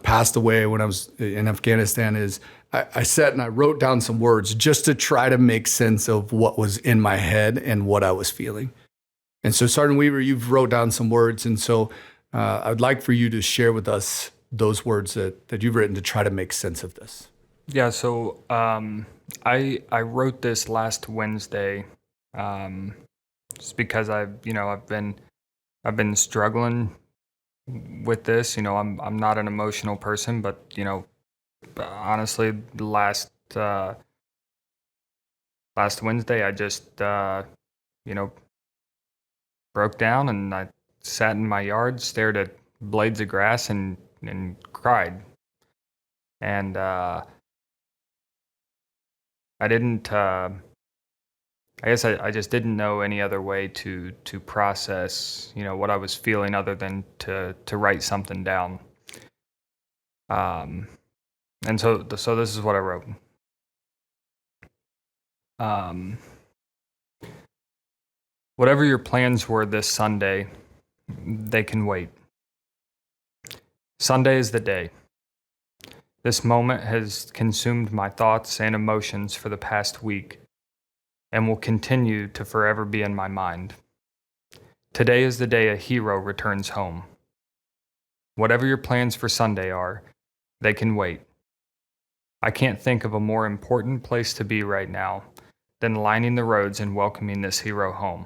passed away when I was in Afghanistan is I sat and I wrote down some words just to try to make sense of what was in my head and what I was feeling. And so Sergeant Weaver, you've wrote down some words. And so I'd like for you to share with us those words that you've written to try to make sense of this. Yeah, so I wrote this last Wednesday, just because I've been struggling with this. I'm not an emotional person, but honestly, last Wednesday I just broke down and I sat in my yard, stared at blades of grass, and cried. And I didn't. I guess I just didn't know any other way to process, what I was feeling other than to write something down. And so this is what I wrote. Whatever your plans were this Sunday, they can wait. Sunday is the day. This moment has consumed my thoughts and emotions for the past week and will continue to forever be in my mind. Today is the day a hero returns home. Whatever your plans for Sunday are, they can wait. I can't think of a more important place to be right now than lining the roads and welcoming this hero home.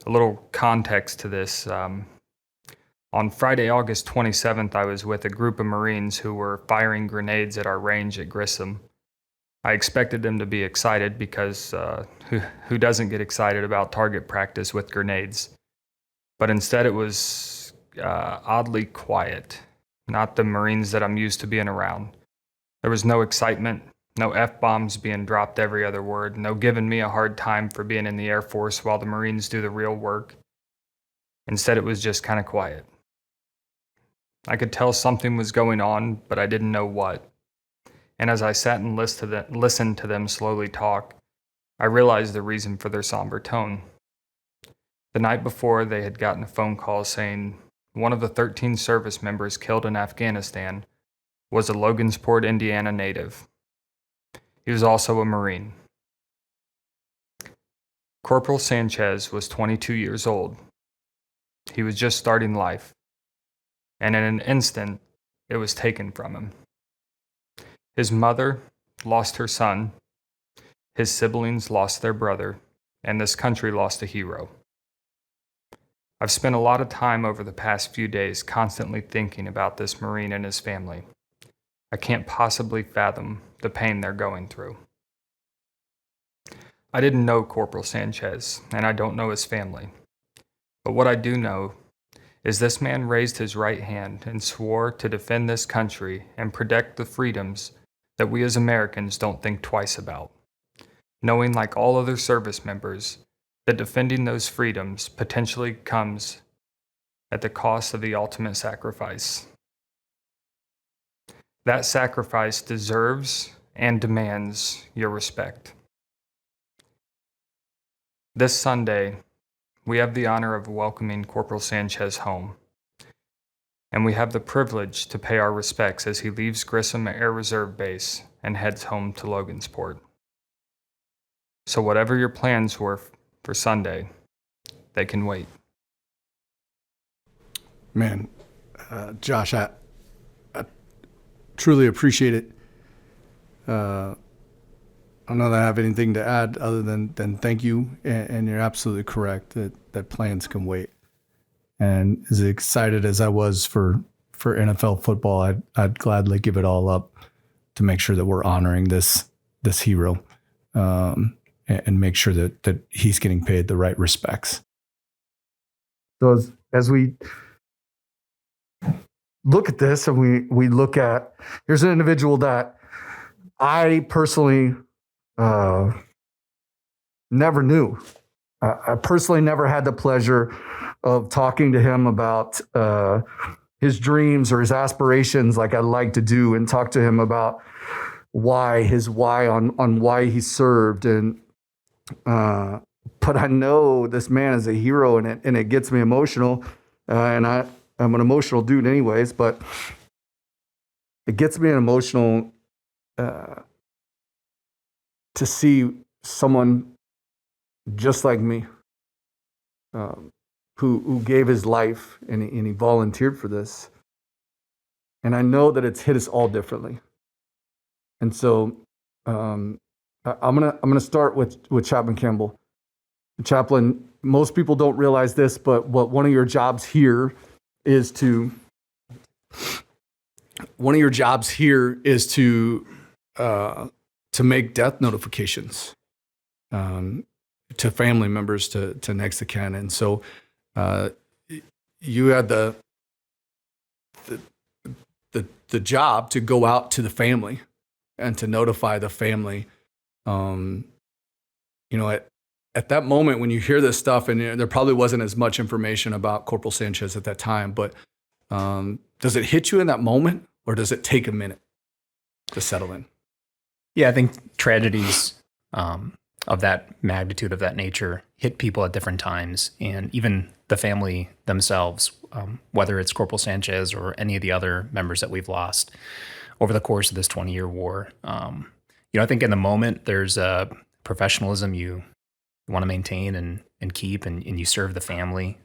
A little context to this. On Friday, August 27th, I was with a group of Marines who were firing grenades at our range at Grissom. I expected them to be excited because who doesn't get excited about target practice with grenades? But instead it was oddly quiet, not the Marines that I'm used to being around. There was no excitement, no F-bombs being dropped every other word, no giving me a hard time for being in the Air Force while the Marines do the real work. Instead, it was just kind of quiet. I could tell something was going on, but I didn't know what. And as I sat and listened to them slowly talk, I realized the reason for their somber tone. The night before, they had gotten a phone call saying one of the 13 service members killed in Afghanistan was a Logansport, Indiana native. He was also a Marine. Corporal Sanchez was 22 years old. He was just starting life, and in an instant, it was taken from him. His mother lost her son, his siblings lost their brother, and this country lost a hero. I've spent a lot of time over the past few days constantly thinking about this Marine and his family. I can't possibly fathom the pain they're going through. I didn't know Corporal Sanchez, and I don't know his family. But what I do know is this man raised his right hand and swore to defend this country and protect the freedoms that we as Americans don't think twice about, knowing, like all other service members, that defending those freedoms potentially comes at the cost of the ultimate sacrifice. That sacrifice deserves and demands your respect. This Sunday, we have the honor of welcoming Corporal Sanchez home, and we have the privilege to pay our respects as he leaves Grissom Air Reserve Base and heads home to Logansport. So whatever your plans were for Sunday, they can wait. Man, Josh, I truly appreciate it. I don't know that I have anything to add other than thank you, and you're absolutely correct that plans can wait. And as excited as I was for NFL football, I'd gladly give it all up to make sure that we're honoring this hero, and make sure that he's getting paid the right respects. So as we look at this and we look at, here's an individual that I personally never knew. I personally never had the pleasure of talking to him about his dreams or his aspirations like I'd like to do, and talk to him about his why on why he served. And but I know this man is a hero, and it gets me emotional. And I'm an emotional dude anyways, but it gets me emotional to see someone just like me, who gave his life and he volunteered for this. And I know that it's hit us all differently. And so I'm gonna start with Chaplain Campbell. Chaplain, most people don't realize this, but one of your jobs here is to make death notifications to family members, to next of kin. And so you had the job to go out to the family and to notify the family. At that moment when you hear this stuff, and there probably wasn't as much information about Corporal Sanchez at that time, but does it hit you in that moment, or does it take a minute to settle in? Yeah, I think tragedies of that magnitude, of that nature, hit people at different times, and even the family themselves, whether it's Corporal Sanchez or any of the other members that we've lost over the course of this 20-year war. I think in the moment there's a professionalism you want to maintain and keep, and you serve the family.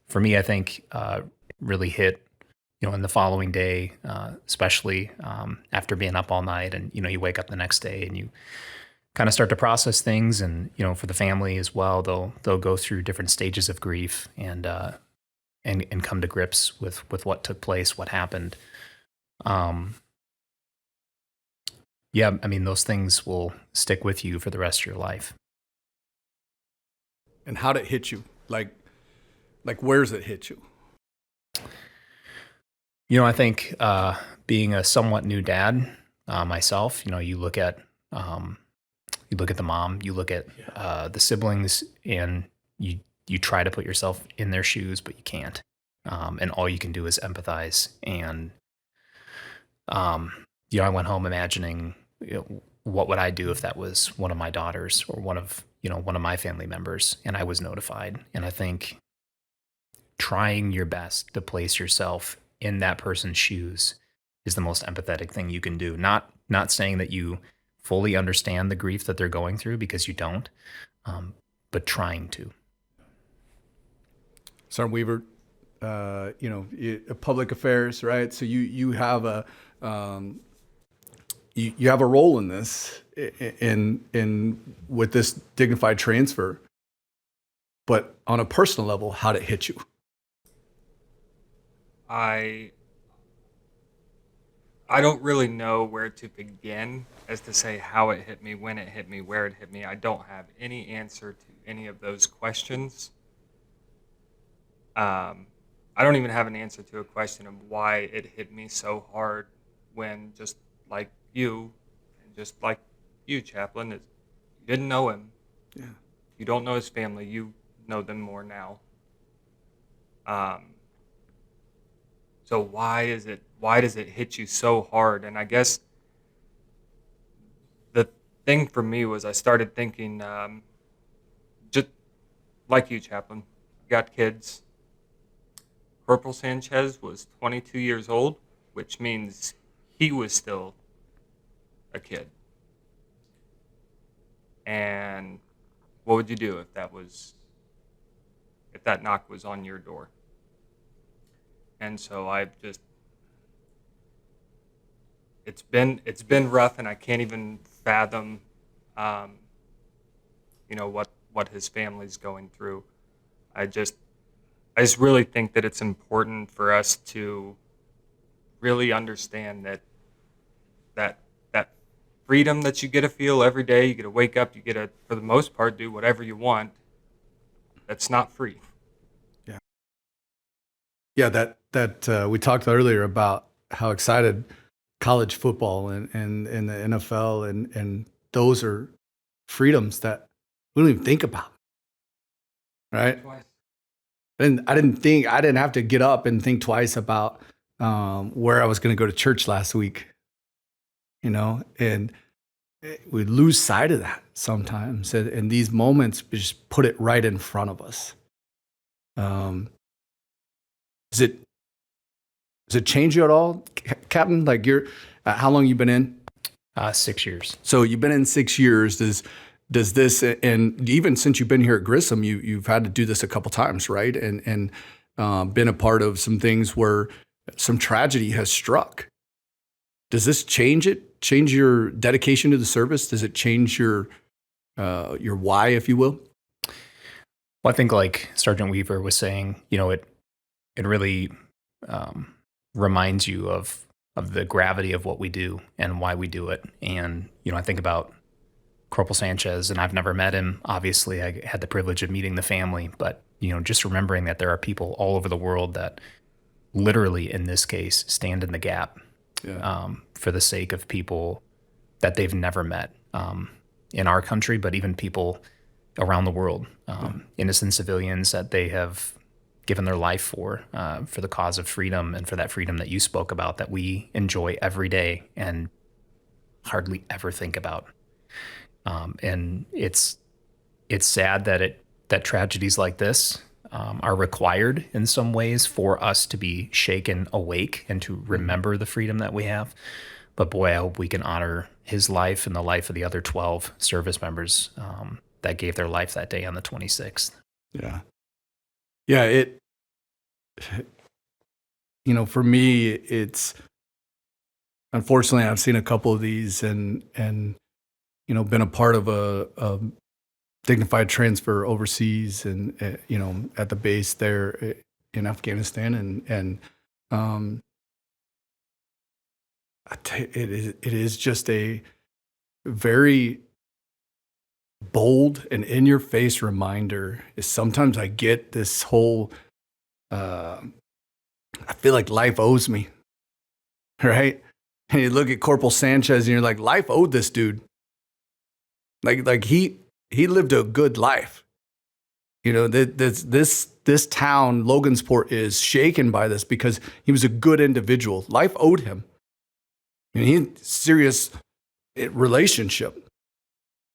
For me, I think really hit in the following day, especially after being up all night, and you wake up the next day and you kind of start to process things, and for the family as well, they'll go through different stages of grief and come to grips with what took place, what happened. Those things will stick with you for the rest of your life. And how'd it hit you? Like where's it hit you? I think being a somewhat new dad myself, you look at the mom, you look at the siblings, and you try to put yourself in their shoes, but you can't. And all you can do is empathize. And I went home imagining, what would I do if that was one of my daughters or one of my family members, and I was notified. And I think trying your best to place yourself in that person's shoes is the most empathetic thing you can do. Not saying that you fully understand the grief that they're going through, because you don't, but trying to. Sergeant Weaver, public affairs, right? So you have a you have a role in this, in with this dignified transfer. But on a personal level, how'd it hit you? I I don't really know where to begin as to say how it hit me, when it hit me, where it hit me. I don't have any answer to any of those questions. I don't even have an answer to a question of why it hit me so hard when, just like you, and just like you, Chaplain, you didn't know him. Yeah. You don't know his family. You know them more now. So why does it hit you so hard? And I guess the thing for me was I started thinking, just like you, Chaplain, you got kids. Corporal Sanchez was 22 years old, which means he was still a kid. And what would you do if that knock was on your door? And so it's been rough, and I can't even fathom, what his family's going through. I just really think that it's important for us to really understand that freedom that you get to feel every day. You get to wake up. You get to, for the most part, do whatever you want. That's not free. Yeah, that we talked earlier about how excited college football and the NFL and those are freedoms that we don't even think about, right? And I didn't have to get up and think twice about where I was going to go to church last week, and we lose sight of that sometimes. And these moments just put it right in front of us. Does it change you at all, Captain? Like how long you been in? 6 years. So you've been in 6 years. Does this, and even since you've been here at Grissom, you've had to do this a couple times, right? And been a part of some things where some tragedy has struck. Does this change it? Change your dedication to the service? Does it change your why, if you will? Well, I think like Sergeant Weaver was saying, it really reminds you of the gravity of what we do and why we do it. And, I think about Corporal Sanchez, and I've never met him. Obviously, I had the privilege of meeting the family, but, just remembering that there are people all over the world that literally, in this case, stand in the gap for the sake of people that they've never met in our country, but even people around the world, innocent civilians that they have given their life for the cause of freedom and for that freedom that you spoke about that we enjoy every day and hardly ever think about. And it's sad that tragedies like this are required in some ways for us to be shaken awake and to remember the freedom that we have. But boy, I hope we can honor his life and the life of the other 12 service members that gave their life that day on the 26th. Yeah. Yeah, for me, it's, unfortunately, I've seen a couple of these and been a part of a dignified transfer overseas and, at the base there in Afghanistan. And it is just a very bold and in-your-face reminder. Is sometimes I get this whole, I feel like life owes me, right? And you look at Corporal Sanchez and you're like, life owed this dude. Like he lived a good life. This town, Logansport, is shaken by this because he was a good individual. Life owed him. And he had serious relationship.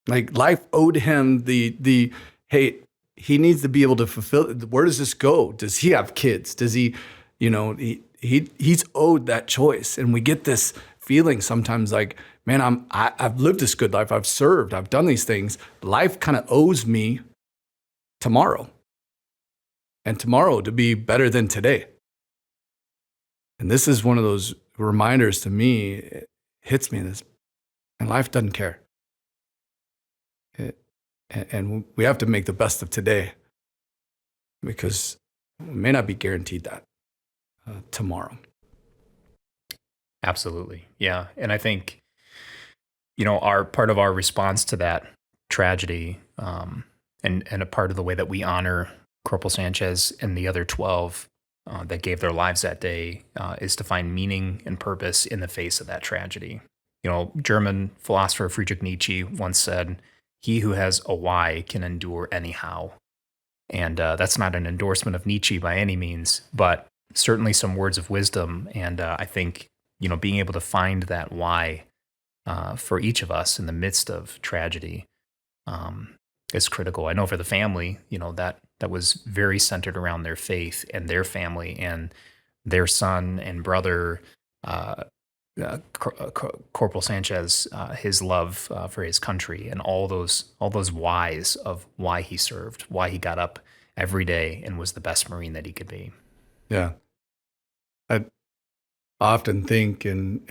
Like life owed him the hey, he needs to be able to fulfill. Where does this go? Does he have kids? Does he, he's owed that choice. And we get this feeling sometimes like, man, I've lived this good life. I've served. I've done these things. Life kind of owes me tomorrow. And tomorrow to be better than today. And this is one of those reminders to me. It hits me this, and life doesn't care. And we have to make the best of today because we may not be guaranteed that tomorrow. Absolutely. Yeah. And I think, our part of our response to that tragedy, and a part of the way that we honor Corporal Sanchez and the other 12 that gave their lives that day is to find meaning and purpose in the face of that tragedy. German philosopher Friedrich Nietzsche once said, "He who has a why can endure anyhow." And that's not an endorsement of Nietzsche by any means, but certainly some words of wisdom. And I think, being able to find that why for each of us in the midst of tragedy is critical. I know for the family, that was very centered around their faith and their family and their son and brother, Corporal Sanchez, his love for his country, and all those whys of why he served, why he got up every day and was the best Marine that he could be. Yeah. I often think, and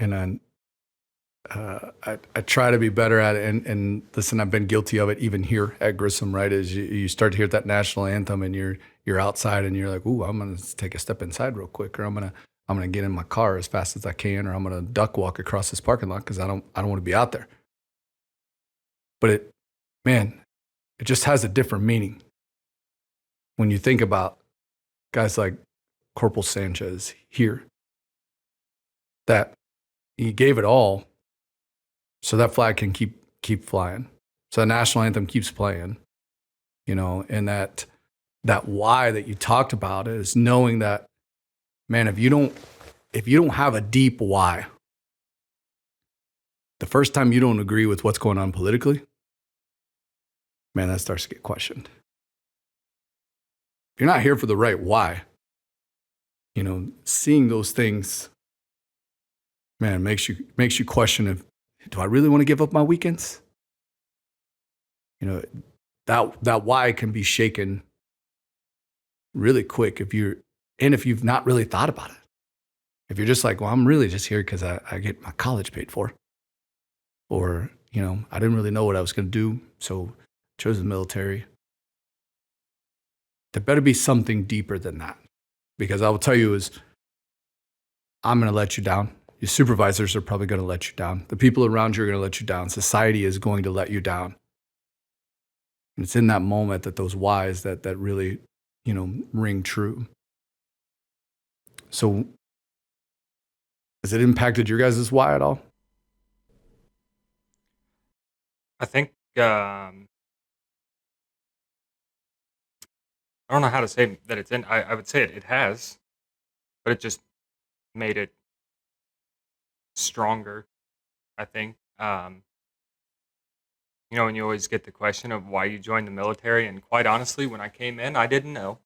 I try to be better at it. And listen, I've been guilty of it even here at Grissom, right? As you start to hear that national anthem and you're outside and you're like, ooh, I'm going to take a step inside real quick, or I'm going to get in my car as fast as I can, or I'm going to duck walk across this parking lot because I don't want to be out there. But it just has a different meaning when you think about guys like Corporal Sanchez here, that he gave it all so that flag can keep flying, so the national anthem keeps playing, and that why that you talked about is knowing that, man, if you don't have a deep why, the first time you don't agree with what's going on politically, man, that starts to get questioned. If you're not here for the right why, seeing those things, man, makes you question, if, do I really want to give up my weekends? That why can be shaken really quick if you've not really thought about it. If you're just like, well, I'm really just here because I get my college paid for, or I didn't really know what I was going to do, so chose the military. There better be something deeper than that, because I will tell you is, I'm going to let you down. Your supervisors are probably going to let you down. The people around you are going to let you down. Society is going to let you down. And it's in that moment that those whys that really, ring true. So has it impacted your guys' why at all? I think I don't know how to say that it's in. I would say it has, but it just made it stronger, I think. And you always get the question of why you joined the military, and quite honestly, when I came in, I didn't know.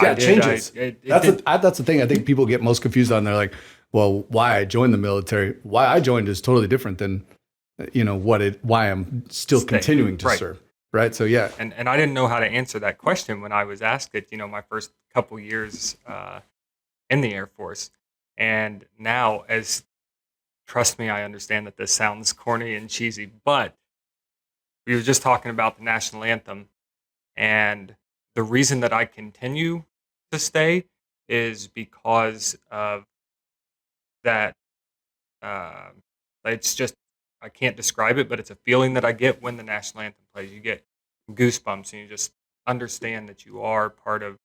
Yeah, it changes. That's the thing I think people get most confused on. They're like, well, why I joined the military, why I joined is totally different than, why I'm still continuing to serve. Right. So, yeah. And I didn't know how to answer that question when I was asked it, my first couple years in the Air Force. And now, trust me, I understand that this sounds corny and cheesy, but we were just talking about the national anthem. And the reason that I continue to stay is because of that. It's just, I can't describe it, but it's a feeling that I get when the national anthem plays. You get goosebumps and you just understand that you are part of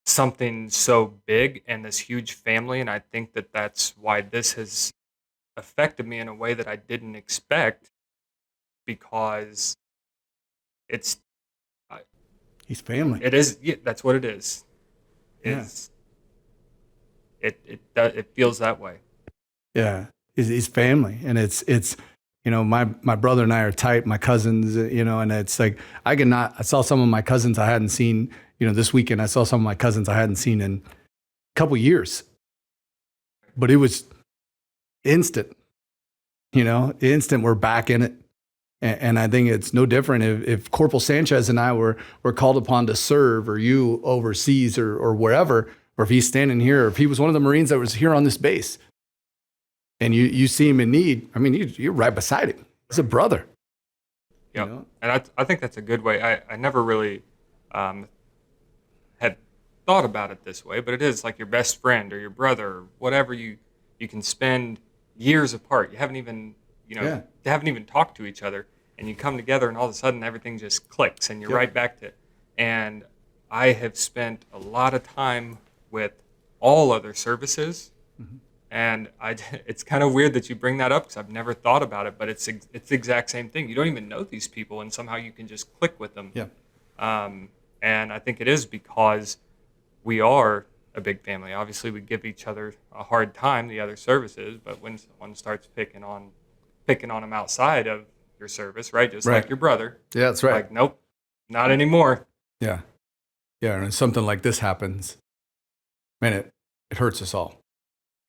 something so big and this huge family. And I think that that's why this has affected me in a way that I didn't expect, because it's he's family. It is. Yeah, that's what it is. It feels that way. Yeah, he's family, and it's my brother and I are tight. My cousins, and it's like I saw some of my cousins I hadn't seen. This weekend I saw some of my cousins I hadn't seen in a couple years, but it was instant. Instant. We're back in it. And I think it's no different if Corporal Sanchez and I were called upon to serve, or you overseas or wherever, or if he's standing here, or if he was one of the Marines that was here on this base, and you see him in need, I mean, you're right beside him. He's a brother. Yeah, and I think that's a good way. I never really had thought about it this way, but it is like your best friend or your brother, or whatever you you can spend years apart. You haven't even, they haven't even talked to each other, and you come together, and all of a sudden everything just clicks, and you're right back to it. And I have spent a lot of time with all other services, and it's kind of weird that you bring that up because I've never thought about it, but it's the exact same thing. You don't even know these people, and somehow you can just click with them. Yeah. And I think it is because we are a big family. Obviously, we give each other a hard time, the other services, but when someone starts picking on them outside of your service, right? Just like your brother. Yeah, that's right. Like, nope, not anymore. Yeah. Yeah, and something like this happens, man, it hurts us all.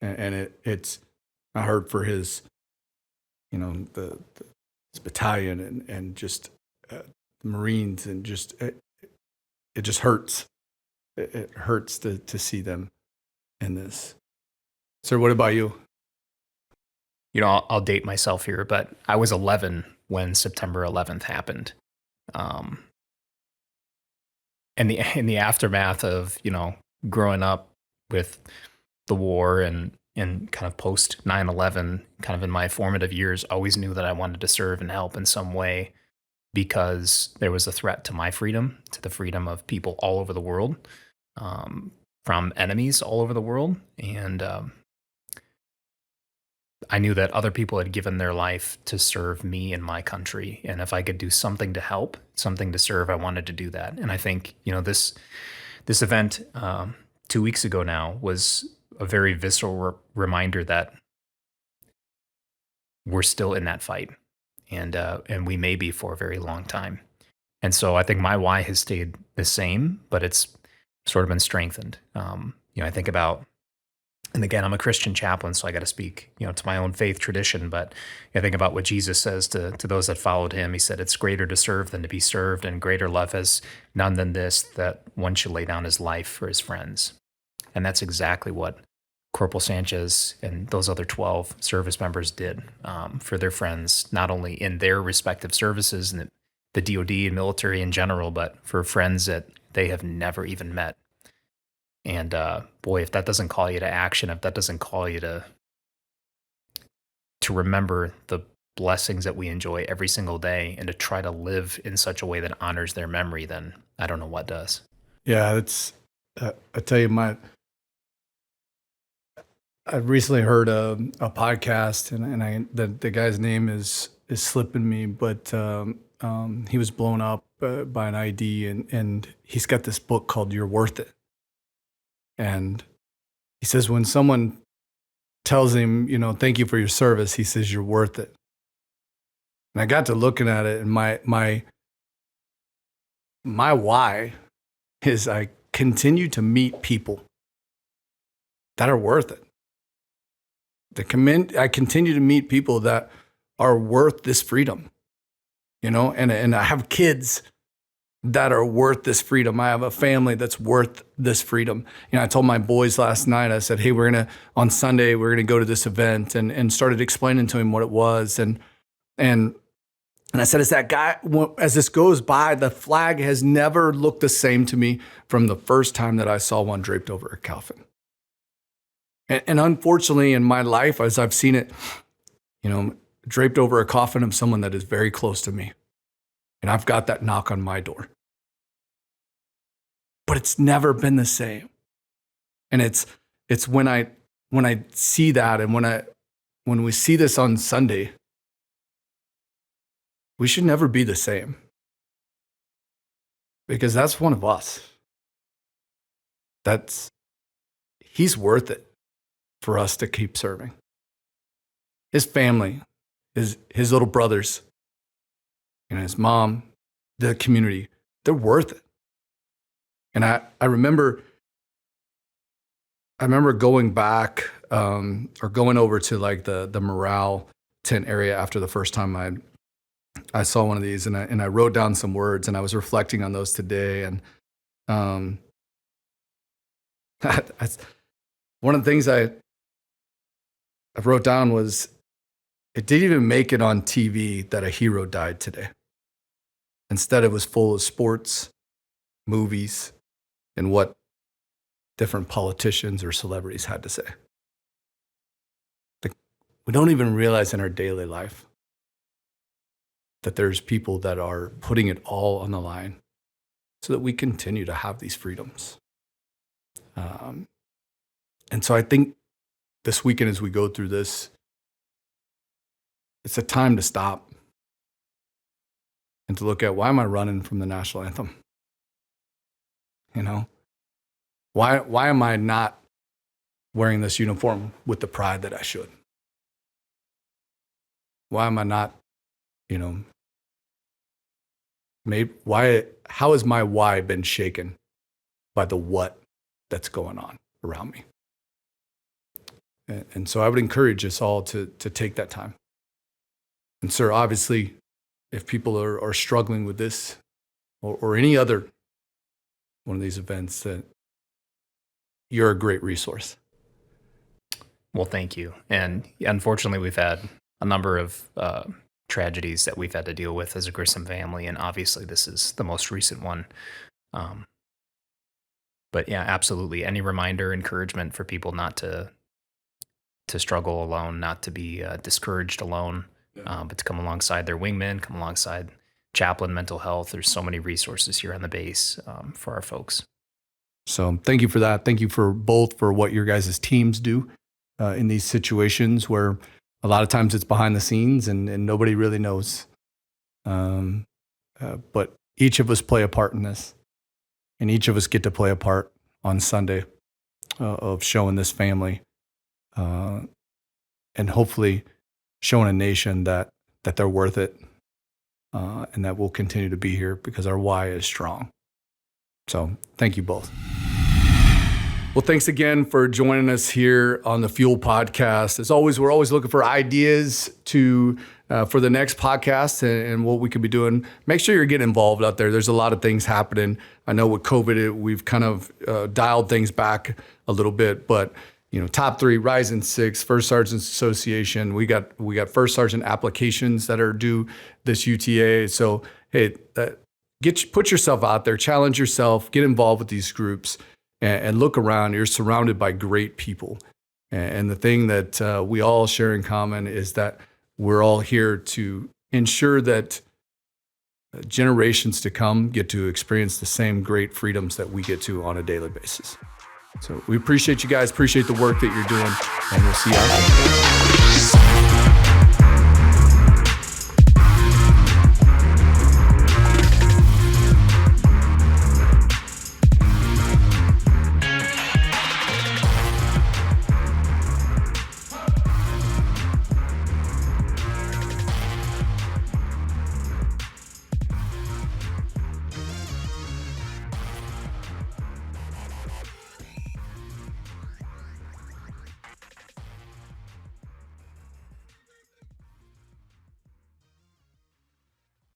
And it's, I heard for his, his battalion and just the Marines, and just, it just hurts. It hurts to see them in this. Sir, what about you? I'll date myself here, but I was 11 when September 11th happened. In the aftermath of, growing up with the war and kind of post 9/11, kind of in my formative years, always knew that I wanted to serve and help in some way because there was a threat to my freedom, to the freedom of people all over the world, from enemies all over the world. And I knew that other people had given their life to serve me and my country. And if I could do something to help, something to serve, I wanted to do that. And I think, this event 2 weeks ago now was a very visceral reminder that we're still in that fight, and we may be for a very long time. And so I think my why has stayed the same, but it's sort of been strengthened. I think about, and again, I'm a Christian chaplain, so I got to speak, to my own faith tradition. But I think about what Jesus says to those that followed him. He said, "It's greater to serve than to be served, and greater love has none than this, that one should lay down his life for his friends." And that's exactly what Corporal Sanchez and those other 12 service members did for their friends, not only in their respective services and the DoD and military in general, but for friends that they have never even met. And boy, if that doesn't call you to action, if that doesn't call you to remember the blessings that we enjoy every single day and to try to live in such a way that honors their memory, then I don't know what does. Yeah, it's, I tell you, I recently heard a podcast, and the guy's name is slipping me, but he was blown up by an ID, and he's got this book called "You're Worth It." And he says when someone tells him, "Thank you for your service," he says, "You're worth it." And I got to looking at it, and my why is I continue to meet people that are worth it. I continue to meet people that are worth this freedom, and I have kids that are worth this freedom. I have a family that's worth this freedom. I told my boys last night, I said, "Hey, on Sunday, we're going to go to this event," and started explaining to him what it was. And I said, as that guy, as this goes by, the flag has never looked the same to me from the first time that I saw one draped over a coffin. And unfortunately, in my life, as I've seen it, draped over a coffin of someone that is very close to me, and I've got that knock on my door. But it's never been the same. And it's when I see that, and when we see this on Sunday, we should never be the same, because that's one of us. He's worth it for us to keep serving. His family, his little brothers, his mom, the community, they're worth it. And I remember going back or going over to like the morale tent area after the first time I saw one of these, and I wrote down some words, and I was reflecting on those today. And one of the things I wrote down was, it didn't even make it on TV that a hero died today. Instead, it was full of sports, movies, and what different politicians or celebrities had to say. we don't even realize in our daily life that there's people that are putting it all on the line so that we continue to have these freedoms. And so I think this weekend, as we go through this, it's a time to stop and to look at, why am I running from the national anthem? You know, why am I not wearing this uniform with the pride that I should? Why am I not, you know, how has my why been shaken by the what that's going on around me? And so I would encourage us all to take that time. And sir, obviously, if people are struggling with this or any other one of these events, that you're a great resource. Well, thank you. And unfortunately, we've had a number of tragedies that we've had to deal with as a Grissom family, and obviously this is the most recent one. But yeah, absolutely. Any reminder, encouragement for people not to struggle alone, not to be discouraged alone, but to come alongside their wingmen, come alongside Chaplain mental health. There's so many resources here on the base for our folks. So thank you for that. Thank you for what your guys' teams do in these situations where a lot of times it's behind the scenes and nobody really knows. But each of us play a part in this, and each of us get to play a part on Sunday of showing this family and hopefully showing a nation that they're worth it and that we'll continue to be here because our why is strong. So thank you both. Well, thanks again for joining us here on the FUEL podcast. As always, we're always looking for ideas for the next podcast and what we could be doing. Make sure you're getting involved out there. There's a lot of things happening. I know with COVID, we've kind of dialed things back a little bit, but you know, Top 3, Rising 6, First Sergeants Association. We got First Sergeant applications that are due this UTA. So hey, put yourself out there, challenge yourself, get involved with these groups. And look around. You're surrounded by great people. And the thing that we all share in common is that we're all here to ensure that generations to come get to experience the same great freedoms that we get to on a daily basis. So we appreciate you guys, appreciate the work that you're doing, and we'll see you out there.